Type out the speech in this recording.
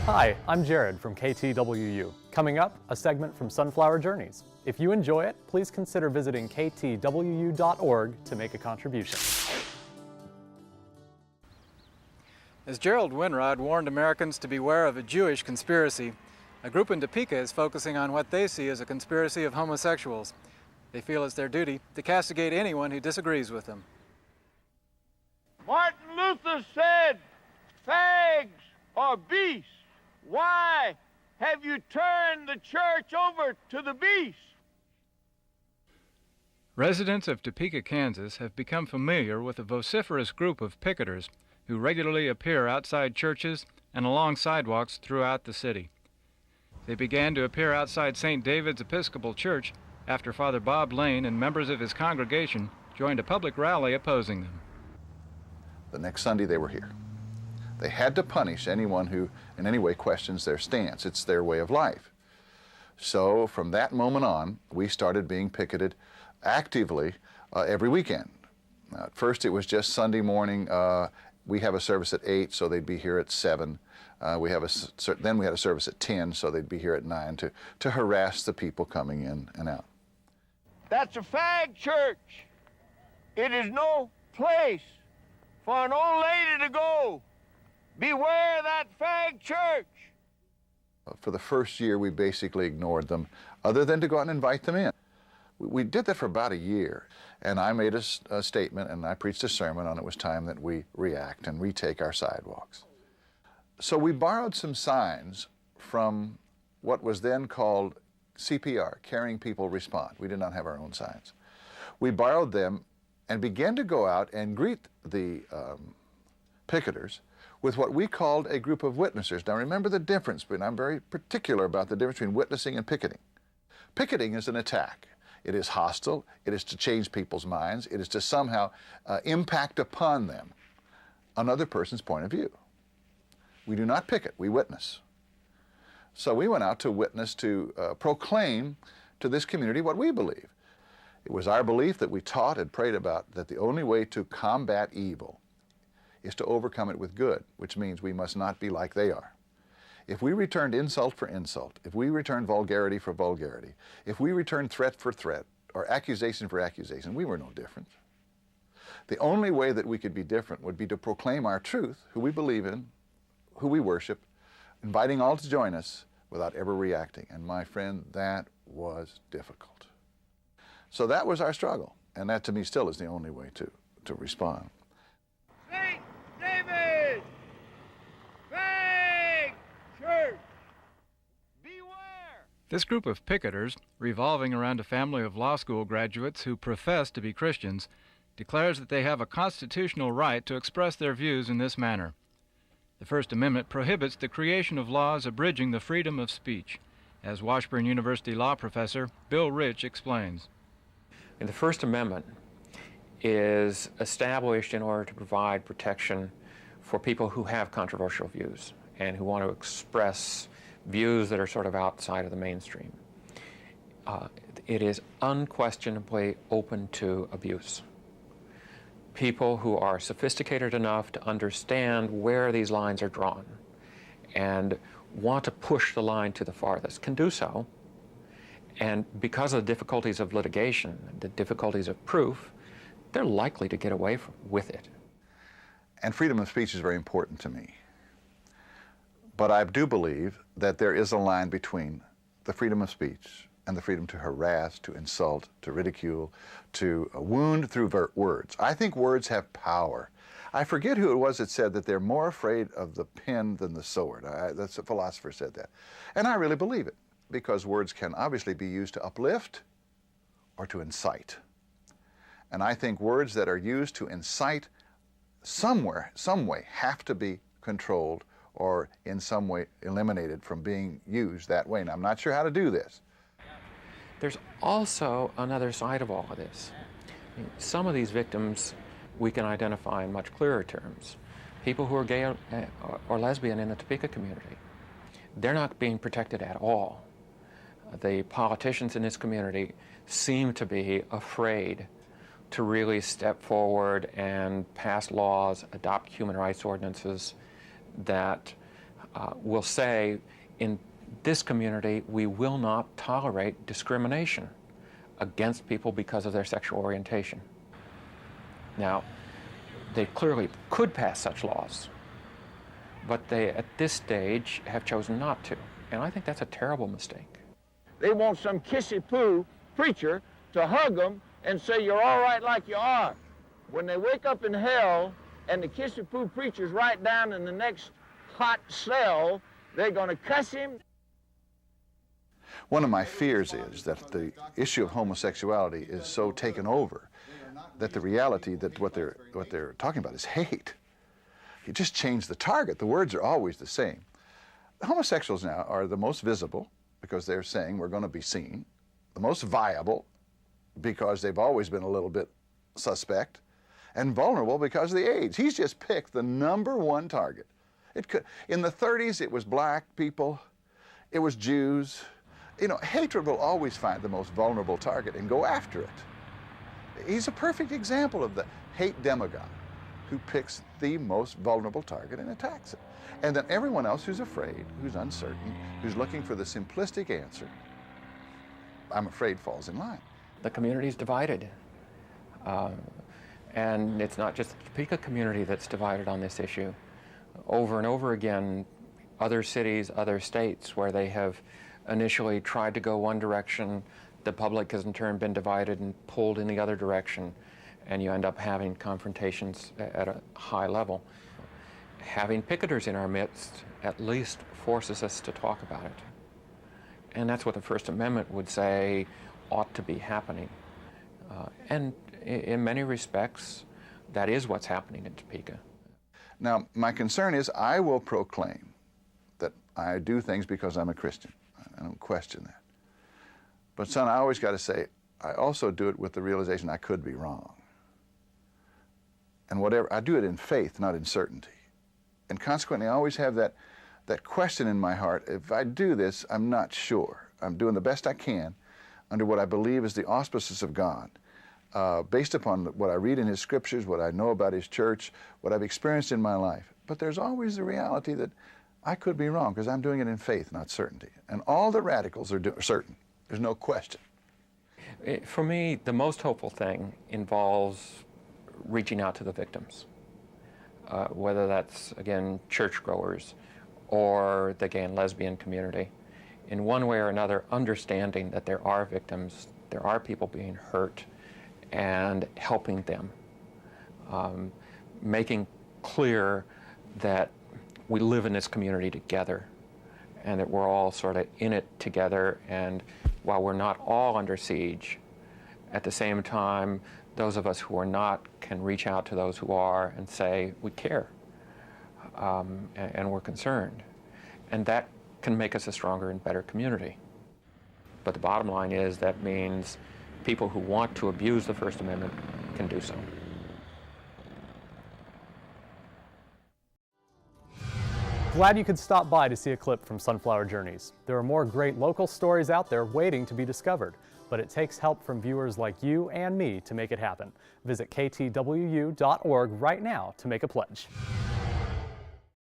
Hi, I'm Jared from KTWU. Coming up, a segment from Sunflower Journeys. If you enjoy it, please consider visiting ktwu.org to make a contribution. As Gerald Winrod warned Americans to beware of a Jewish conspiracy, a group in Topeka is focusing on what they see as a conspiracy of homosexuals. They feel it's their duty to castigate anyone who disagrees with them. Martin Luther said, "Fags are beasts. Why have you turned the church over to the beast?" Residents of Topeka, Kansas have become familiar with a vociferous group of picketers who regularly appear outside churches and along sidewalks throughout the city. They began to appear outside St. David's Episcopal Church after Father Bob Layne and members of his congregation joined a public rally opposing them. The next Sunday they were here. They had to punish anyone who in any way questions their stance. It's their way of life. So from that moment on, we started being picketed actively every weekend. At first it was just Sunday morning. We have a service at 8, so they'd be here at 7. Then we had a service at 10, so they'd be here at 9 to harass the people coming in and out. That's a fag church. It is no place for an old lady to go. Beware that fag church. For the first year, we basically ignored them, other than to go out and invite them in. We did that for about a year, and I made a statement, and I preached a sermon on it was time that we react and retake our sidewalks. So we borrowed some signs from what was then called CPR, Caring People Respond. We did not have our own signs. We borrowed them and began to go out and greet the picketers with what we called a group of witnessers. Now remember the difference, but I'm very particular about the difference between witnessing and picketing. Picketing is an attack. It is hostile. It is to change people's minds. It is to somehow impact upon them another person's point of view. We do not picket, we witness. So we went out to witness, to proclaim to this community what we believe. It was our belief that we taught and prayed about that the only way to combat evil is to overcome it with good, which means we must not be like they are. If we returned insult for insult, if we returned vulgarity for vulgarity, if we returned threat for threat, or accusation for accusation, we were no different. The only way that we could be different would be to proclaim our truth, who we believe in, who we worship, inviting all to join us without ever reacting. And my friend, that was difficult. So that was our struggle, and that to me still is the only way to respond. St. David, fag church, beware. This group of picketers, revolving around a family of law school graduates who profess to be Christians, declares that they have a constitutional right to express their views in this manner. The First Amendment prohibits the creation of laws abridging the freedom of speech, as Washburn University law professor Bill Rich explains. And the First Amendment is established in order to provide protection for people who have controversial views and who want to express views that are sort of outside of the mainstream. It is unquestionably open to abuse. People who are sophisticated enough to understand where these lines are drawn and want to push the line to the farthest can do so. And because of the difficulties of litigation, the difficulties of proof, they're likely to get away with it. And freedom of speech is very important to me. But I do believe that there is a line between the freedom of speech and the freedom to harass, to insult, to ridicule, to wound through words. I think words have power. I forget who it was that said that they're more afraid of the pen than the sword. That's a philosopher said that. And I really believe it, because words can obviously be used to uplift or to incite. And I think words that are used to incite some way have to be controlled or in some way eliminated from being used that way. And I'm not sure how to do this. There's also another side of all of this. Some of these victims we can identify in much clearer terms. People who are gay or lesbian in the Topeka community. They're not being protected at all. The politicians in this community seem to be afraid to really step forward and pass laws, adopt human rights ordinances that will say, in this community, we will not tolerate discrimination against people because of their sexual orientation. Now, they clearly could pass such laws, but they, at this stage, have chosen not to. And I think that's a terrible mistake. They want some kissy-poo preacher to hug them and say, you're all right like you are. When they wake up in hell and the kissy-poo preacher's right down in the next hot cell, they're going to cuss him. One of my fears is that the issue of homosexuality is so taken over that the reality that what they're talking about is hate. You just change the target. The words are always the same. The homosexuals now are the most visible because they're saying we're going to be seen, the most viable because they've always been a little bit suspect, and vulnerable because of the age. He's just picked the #1 target. In the 30s, it was black people, it was Jews. You know, hatred will always find the most vulnerable target and go after it. He's a perfect example of the hate demagogue who picks the most vulnerable target and attacks it. And then everyone else who's afraid, who's uncertain, who's looking for the simplistic answer, I'm afraid falls in line. The community's divided. And it's not just the Topeka community that's divided on this issue. Over and over again, other cities, other states where they have initially tried to go one direction, the public has in turn been divided and pulled in the other direction, and you end up having confrontations at a high level. Having picketers in our midst at least forces us to talk about it. And that's what the First Amendment would say ought to be happening. And in many respects, that is what's happening in Topeka. Now, my concern is I will proclaim that I do things because I'm a Christian. I don't question that. But son, I always got to say, I also do it with the realization I could be wrong. And whatever, I do it in faith, not in certainty. And consequently, I always have that question in my heart, if I do this, I'm not sure. I'm doing the best I can under what I believe is the auspices of God, based upon what I read in His scriptures, what I know about His church, what I've experienced in my life. But there's always the reality that I could be wrong because I'm doing it in faith, not certainty. And all the radicals are certain. There's no question. For me, the most hopeful thing involves reaching out to the victims, whether that's, again, churchgoers or the gay and lesbian community. In one way or another, understanding that there are victims, there are people being hurt, and helping them. Making clear that we live in this community together and that we're all sort of in it together, and while we're not all under siege, at the same time, those of us who are not can reach out to those who are and say, we care, and we're concerned. And that can make us a stronger and better community. But the bottom line is that means people who want to abuse the First Amendment can do so. Glad you could stop by to see a clip from Sunflower Journeys. There are more great local stories out there waiting to be discovered, but it takes help from viewers like you and me to make it happen. Visit KTWU.org right now to make a pledge.